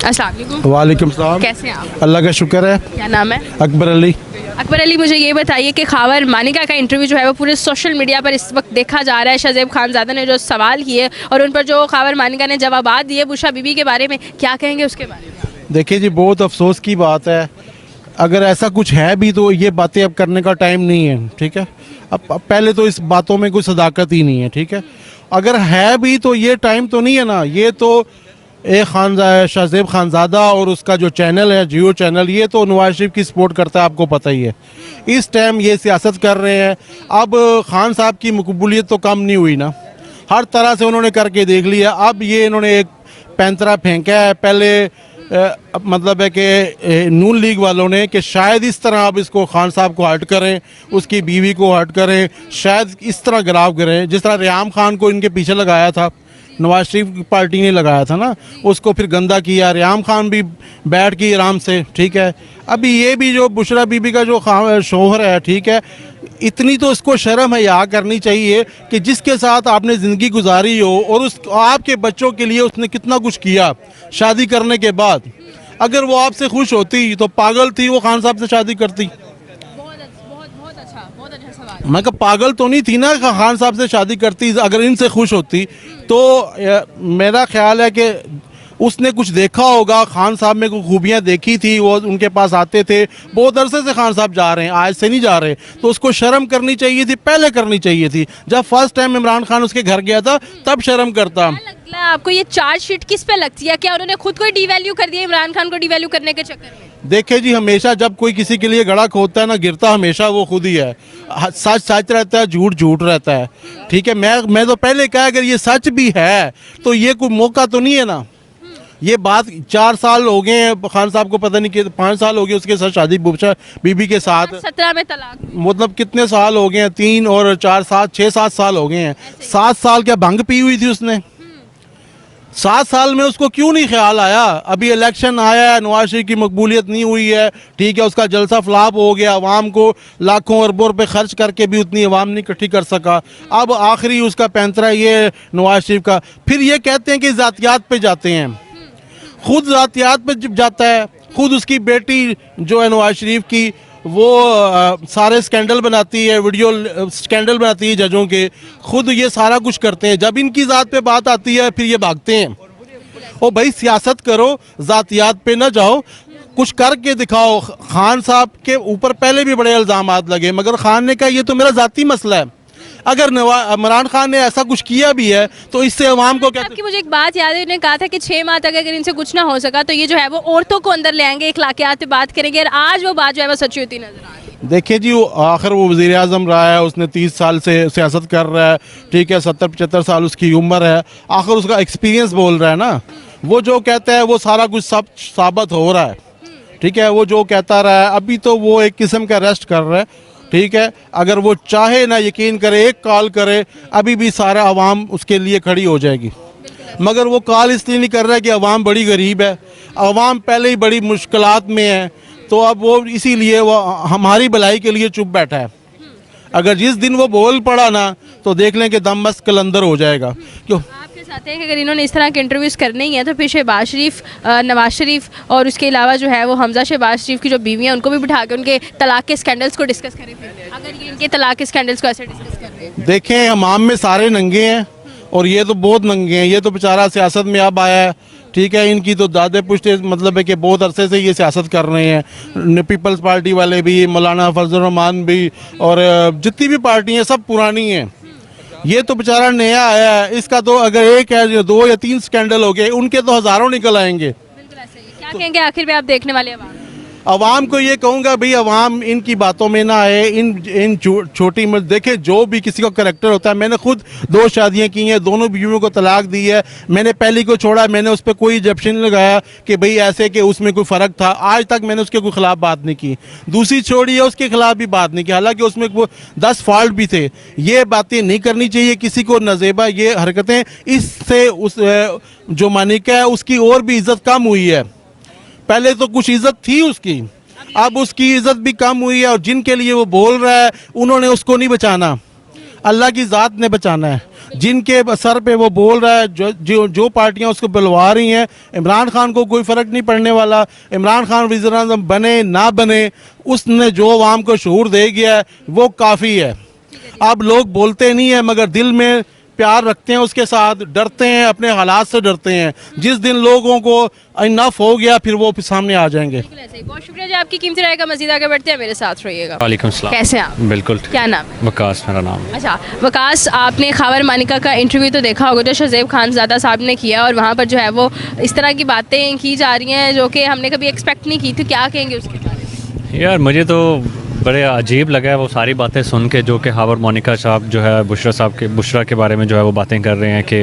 अस्सलाम वालेकुम। वालेकुम सलाम। कैसे हैं आप? अल्लाह का शुक्र है। क्या नाम है? अकबर अली। अकबर अली, मुझे ये बताइए कि खावर मानिका का इंटरव्यू जो है वो पूरे सोशल मीडिया पर इस वक्त देखा जा रहा है। शाहजेब खानज़ादा ने जो सवाल किए और उन पर जो खावर मानिका ने जवाबात दिए बुशरा बीबी के बारे में, क्या कहेंगे उसके बारे में? देखिए जी, बहुत अफसोस की बात है। अगर ऐसा कुछ है भी तो ये बातें अब करने का टाइम नहीं है, ठीक है। अब पहले तो इस बातों में कोई सदाकत ही नहीं है, ठीक है। अगर है भी तो ये टाइम तो नहीं है ना। ये तो एक शाहजेब खानज़ादा और उसका जो चैनल है जियो चैनल, ये तो नवाज शरीफ की सपोर्ट करता है, आपको पता ही है। इस टाइम ये सियासत कर रहे हैं। अब खान साहब की मकबूलियत तो कम नहीं हुई ना, हर तरह से उन्होंने करके देख लिया। अब ये इन्होंने एक पैंतरा फेंका है पहले, मतलब है कि नून लीग वालों ने, कि शायद इस तरह अब इसको खान साहब को हर्ट करें, उसकी बीवी को हर्ट करें, शायद इस तरह गिराव करें जिस तरह रियाम खान को इनके पीछे लगाया था, नवाज शरीफ की पार्टी ने लगाया था ना, उसको फिर गंदा किया। रियाम खान भी बैठ गई आराम से, ठीक है। अभी ये भी जो बुशरा बीबी का जो शोहर है, ठीक है, इतनी तो इसको शर्म हया करनी चाहिए कि जिसके साथ आपने ज़िंदगी गुजारी हो और उस आपके बच्चों के लिए उसने कितना कुछ किया शादी करने के बाद। अगर वो आपसे खुश होती तो पागल थी वो खान साहब से शादी करती। बहुत अच्छा सवाल। मैं कहा पागल तो नहीं थी ना, खान साहब से शादी करती अगर इनसे खुश होती तो। मेरा ख्याल है कि उसने कुछ देखा होगा, खान साहब में कोई खूबियाँ देखी थी, वो उनके पास आते थे। बहुत अरसे से खान साहब जा रहे हैं, आज से नहीं जा रहे, तो उसको शर्म करनी चाहिए थी, पहले करनी चाहिए थी। जब फर्स्ट टाइम इमरान खान उसके घर गया था तब शर्म करता। लगता है आपको ये चार्जशीट किस पे लगती है? क्या उन्होंने खुद को डिवैल्यू कर दिया इमरान खान को डिवैल्यू करने के चक्कर में? देखिए जी, हमेशा जब कोई किसी के लिए गड़ा खोदता है ना, गिरता हमेशा वो खुद ही है। सच सच रहता है, झूठ झूठ रहता है, ठीक है। मैं तो पहले कहा अगर ये सच भी है तो ये कोई मौका तो नहीं है ना। ये बात 4 साल हो गए हैं खान साहब को, पता नहीं कि 5 साल हो गए उसके साथ शादी बुशरा बीबी के साथ। 17 में तलाक। मतलब कितने साल हो गए हैं? 3 और 4 7 6-7 साल हो गए हैं। 7 साल क्या भंग पी हुई थी उसने? 7 साल में उसको क्यों नहीं ख्याल आया? अभी इलेक्शन आया है, नवाज शरीफ की मकबूलियत नहीं हुई है, ठीक है, उसका जलसा फ्लॉप हो गया, अवाम को लाखों अरबों रुपए खर्च करके भी उतनी अवाम नहीं इकट्ठी कर सका। अब आखिरी उसका पैंतरा ये नवाज शरीफ का। फिर ये कहते हैं कि ज़ातियात पे जाते हैं, खुद ज़ातियात पे जाता है। खुद उसकी बेटी जो है नवाज शरीफ की, वो सारे स्कैंडल बनाती है, वीडियो स्कैंडल बनाती है जजों के, खुद ये सारा कुछ करते हैं। जब इनकी ज़ात पे बात आती है फिर ये भागते हैं। ओ भाई, सियासत करो, ज़ातियात पे ना जाओ, कुछ करके दिखाओ। खान साहब के ऊपर पहले भी बड़े इल्ज़ामात लगे, मगर खान ने कहा ये तो मेरा ज़ाती मसला है। अगर इमरान खान ने ऐसा कुछ किया भी है तो इससे अवाम को क्या? आपकी मुझे एक बात याद है, उन्होंने कहा था कि 6 माह तक अगर इनसे कुछ ना हो सका तो ये जो है वो औरतों को अंदर ले आएंगे, इखलाकियात पे बात करेंगे, और आज वो बात जो है वो सच्ची होती नजर आ रही है। देखिए जी, आखिर वो वज़ीर आज़म रहा है, उसने 30 साल से सियासत कर रहा है, ठीक है, 70-75 साल उसकी उम्र है, आखिर उसका एक्सपीरियंस बोल रहा है ना। वो जो कहता है वो सारा कुछ सब साबित हो रहा है, ठीक है। वो जो कहता रहा है, अभी तो वो एक किस्म का रेस्ट कर रहा है, ठीक है। अगर वो चाहे ना, यकीन करे, एक कॉल करे, अभी भी सारा अवाम उसके लिए खड़ी हो जाएगी। मगर वो कॉल इसलिए नहीं कर रहा है कि अवाम बड़ी गरीब है, अवाम पहले ही बड़ी मुश्किलात में है, तो अब वो इसीलिए वो हमारी भलाई के लिए चुप बैठा है। अगर जिस दिन वो बोल पड़ा ना तो देख लें कि दम मस्त कलंदर हो जाएगा। क्यों आपके साथ है कि अगर इन्होंने इस तरह के इंटरव्यूज़ करने ही है तो फिर शहबाज शरीफ, नवाज शरीफ और उसके अलावा जो है वो हमजा शहबाज शरीफ की जो बीवी हैं उनको भी बिठा के उनके तलाक के स्कैंडल्स को डिस्कस करें। फिर अगर ये इनके तलाक के स्कैंडल्स को ऐसे डिस्कस कर रहे हैं, देखें, हमाम में सारे नंगे हैं और ये तो बहुत नंगे हैं। ये तो बेचारा सियासत में अब आया है, ठीक है। इनकी तो दादे पुश्ते मतलब है कि बहुत अरसे से ये सियासत कर रहे हैं। पीपल्स पार्टी वाले भी, मौलाना फजल रहमान भी, और जितनी भी पार्टी हैं सब पुरानी हैं। ये तो बेचारा नया आया है। इसका तो अगर एक है 2 या 3 स्कैंडल हो गए, उनके तो हज़ारों निकल आएंगे। बिल्कुल ऐसे ही। क्या कहेंगे आखिर में आप देखने वाले आवाम? अवाम को ये कहूँगा भाई, अवाम इनकी बातों में ना आए, इन छोटी मत देखे। जो भी किसी का करैक्टर होता है, मैंने खुद 2 शादियाँ की हैं, दोनों बीवियों को तलाक दी है। मैंने पहली को छोड़ा, मैंने उस पर कोई ऑब्जेक्शन नहीं लगाया कि भाई ऐसे कि उसमें कोई फ़र्क था। आज तक मैंने उसके कोई खिलाफ बात नहीं की। दूसरी छोड़ी है, उसके खिलाफ भी बात नहीं की, हालांकि उसमें वो 10 फॉल्ट भी थे। ये बातें नहीं करनी चाहिए किसी को नज़ेबा, ये हरकतें, इससे उस जो मानिका है उसकी और भी इज़्ज़त कम हुई है। पहले तो कुछ इज्जत थी उसकी, अब उसकी इज्जत भी कम हुई है। और जिनके लिए वो बोल रहा है उन्होंने उसको नहीं बचाना, अल्लाह की ज़ात ने बचाना है। जिनके सर पे वो बोल रहा है, जो पार्टियां उसको बुलवा रही हैं, इमरान खान को कोई फ़र्क नहीं पड़ने वाला। इमरान खान वज़ीर-ए-आज़म बने ना बने, उसने जो आवाम को शऊर दे गया है वो काफ़ी है। अब लोग बोलते नहीं है मगर दिल में प्यार रखते हैं उसके साथ, डरते हैं, अपने हालात से डरते हैं। जिस दिन लोगों को इनफ हो गया फिर वो सामने आ जाएंगे। बिल्कुल ऐसे ही। बहुत शुक्रिया जी आपकी कीमती राय का। मजीद आगे बढ़ते हैं, मेरे साथ रहिएगा। वालेकुम सलाम। कैसे हैं आप? बिल्कुल क्या नाम है? वकास मेरा नाम है। अच्छा वकास, आपने खावर मानिका का इंटरव्यू तो देखा होगा जो शज़ेब खानज़ादा साहब ने किया, और वहाँ पर जो है वो इस तरह की बातें की जा रही हैं जो कि हमने कभी एक्सपेक्ट नहीं की थी। क्या कहेंगे उसके बारे में? यार मुझे तो बड़े अजीब लगा है वो सारी बातें सुन के, जो कि हावर मोनिका साहब जो है बुशरा के बारे में जो है वो बातें कर रहे हैं कि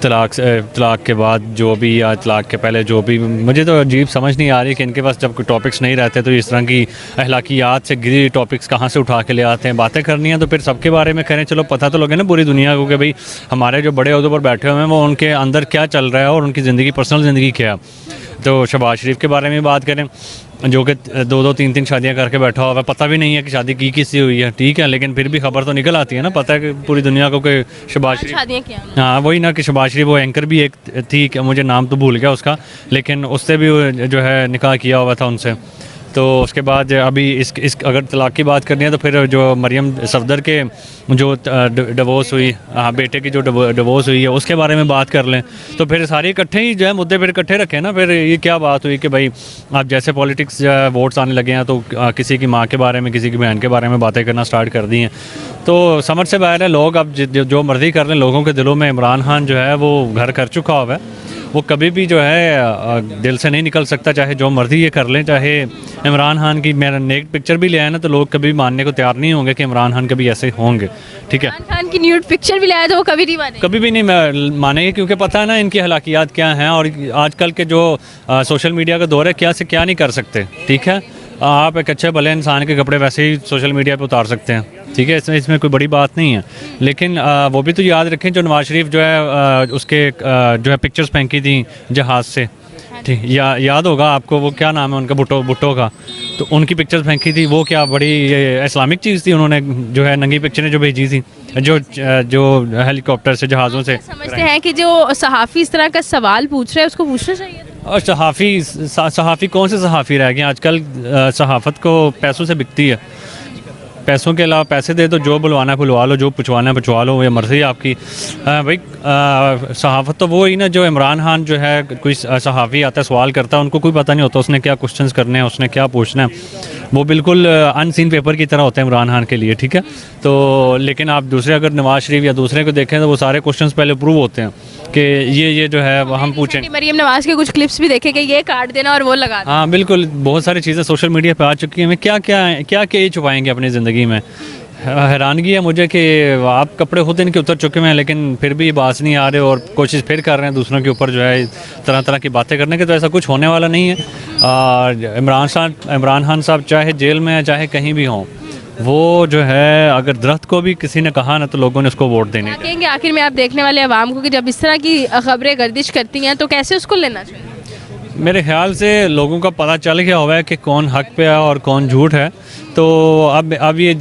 तलाक के बाद जो भी या तलाक के पहले जो भी। मुझे तो अजीब समझ नहीं आ रही कि इनके पास जब कोई टॉपिक्स नहीं रहते तो इस तरह की अखलाकियात से गिरी टॉपिक्स कहाँ से उठा के ले आते हैं। बातें करनी है तो फिर सबके बारे में करें। चलो पता तो लगे ना पूरी दुनिया को कि भाई हमारे जो बड़े अहदों पर बैठे हुए हैं वो उनके अंदर क्या चल रहा है और उनकी ज़िंदगी, पर्सनल ज़िंदगी क्या है। तो शहबाज शरीफ के बारे में बात करें जो कि 2-2 3-3 शादियां करके बैठा हुआ है, पता भी नहीं है कि शादी की किससे हुई है, ठीक है, लेकिन फिर भी खबर तो निकल आती है ना, पता है कि पूरी दुनिया को कि शहबाज शरीफ। शादियाँ किया हमने। हाँ वही ना कि शहबाज शरीफ वो एंकर भी एक थी, कि मुझे नाम तो भूल गया उसका, लेकिन उससे भी जो है निकाह किया हुआ था उनसे। तो उसके बाद अभी इस अगर तलाक की बात करनी है तो फिर जो मरियम सफदर के जो डिवोर्स हुई, हाँ बेटे की जो डिवोर्स हुई है उसके बारे में बात कर लें तो फिर सारे इकट्ठे ही जो है मुद्दे फिर इकट्ठे रखें ना। फिर ये क्या बात हुई कि भाई आप जैसे पॉलिटिक्स वोट्स आने लगे हैं तो किसी की माँ के बारे में, किसी की बहन के बारे में बातें करना स्टार्ट कर दी हैं। तो समझ से बाहर है, लोग अब जो मर्ज़ी कर लें, लोगों के दिलों में इमरान खान जो है वो घर कर चुका हुआ है। वो कभी भी जो है दिल से नहीं निकल सकता, चाहे जो मर्ज़ी ये कर लें। चाहे इमरान खान की मेरा नेक पिक्चर भी ले आया ना तो लोग कभी मानने को तैयार नहीं होंगे कि इमरान खान कभी ऐसे होंगे, ठीक है। इमरान खान की न्यूड पिक्चर भी लाया तो वो कभी नहीं माने। कभी भी नहीं मानेंगे, क्योंकि पता है ना इनकी हलाकियात क्या हैं और आजकल के जो सोशल मीडिया का दौर है क्या से क्या नहीं कर सकते, ठीक है। आप एक अच्छे भले इंसान के कपड़े वैसे ही सोशल मीडिया पे उतार सकते हैं, ठीक है, इसमें कोई बड़ी बात नहीं है। लेकिन वो भी तो याद रखें जो नवाज शरीफ जो है उसके जो है पिक्चर्स फेंकी थी जहाज़ से, ठीक, याद होगा आपको, वो क्या नाम है उनका, भुट्टो का, तो उनकी पिक्चर्स फेंकी थी। वो क्या बड़ी इस्लामिक चीज़ थी, उन्होंने जो है नंगी पिक्चरें जो भेजी थी जो हेलीकॉप्टर से, जहाज़ों से। समझते हैं कि जो सहाफ़ी इस तरह का सवाल पूछ रहे हैं उसको पूछना चाहिए था। और सहाफ़ी कौन से सहाफ़ी रह गए आजकल? सहाफ़त को पैसों से बिकती है, पैसों के अलावा पैसे दे तो जो बुलवाना है बुलवा लो, जो पूछवाना है पूछवा लो, ये मर्ज़ी है आपकी। भाई सहाफ़त तो वो ही ना, जो इमरान खान जो है कोई सहाफ़ी आता है सवाल करता है, उनको कोई पता नहीं होता उसने क्या क्वेश्चंस करने हैं, उसने क्या पूछना है। वो बिल्कुल अनसीन पेपर की तरह होता है इमरान खान के लिए, ठीक है। तो लेकिन आप दूसरे अगर नवाज शरीफ या दूसरे को देखें तो वो सारे क्वेश्चंस पहले प्रूव होते हैं कि ये जो है वो हम पूछें। मरियम नवाज के कुछ क्लिप्स भी देखे कि ये काट देना और वो लगा देना। हाँ बिल्कुल, बहुत सारी चीज़ें सोशल मीडिया पे आ चुकी हैं। क्या ये छुपाएंगे अपनी ज़िंदगी में? हैरानगी है मुझे कि आप कपड़े खुद इनके उतर चुके हैं लेकिन फिर भी बाज नहीं आ रहे और कोशिश फिर कर रहे हैं दूसरों के ऊपर जो है तरह तरह की बातें करने के। तो ऐसा कुछ होने वाला नहीं है। और इमरान खान साहब चाहे जेल में है चाहे कहीं भी हों, वो जो है अगर दरख्त को भी किसी ने कहा ना तो लोगों ने उसको वोट देने। कहेंगे आखिर में आप देखने वाले अवाम को कि जब इस तरह की खबरें गर्दिश करती हैं तो कैसे उसको लेना चाहिए? मेरे ख्याल से लोगों का पता चल गया हुआ है कि कौन हक पे है और कौन झूठ है। तो अब ये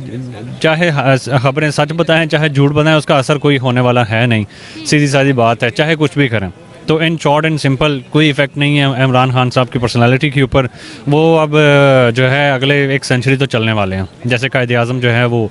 चाहे खबरें सच बताएं चाहे झूठ बताएं, उसका असर कोई होने वाला है नहीं। सीधी सादी बात है, चाहे कुछ भी करें। तो इन शॉर्ट एंड सिंपल कोई इफ़ेक्ट नहीं है इमरान खान साहब की पर्सनालिटी के ऊपर। वो अब जो है अगले 1 सेंचुरी तो चलने वाले हैं। जैसे कायद आज़म जो है वो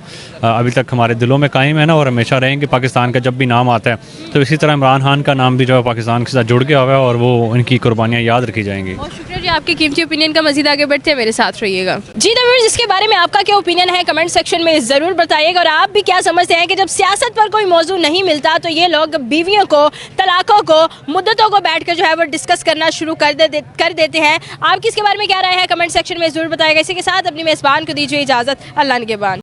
अभी तक हमारे दिलों में कायम है ना, और हमेशा रहेंगे। पाकिस्तान का जब भी नाम आता है तो इसी तरह इमरान खान का नाम भी जो है पाकिस्तान के साथ जुड़ गया हुआ है और वो उनकी कुर्बानियाँ याद रखी जाएंगी। बहुत शुक्रिया जी आपकी कीमती ओपिनियन का। मजीद आगे बढ़ते हैं, मेरे साथ रहिएगा। जी व्यूअर्स, इसके बारे में आपका क्या ओपिनियन है कमेंट सेक्शन में ज़रूर बताइएगा। और आप भी क्या समझते हैं कि जब सियासत पर कोई मौजू नहीं मिलता तो ये लोग बीवियों को, तलाकों को, मुद्दतों को बैठ कर जो है वो डिस्कस करना शुरू कर देते हैं। आपकी इसके बारे में क्या राय है कमेंट सेक्शन में ज़रूर बताइएगा। इसी के साथ अपनी मेज़बान को दीजिए इजाज़त। अल्लाह निगहबान।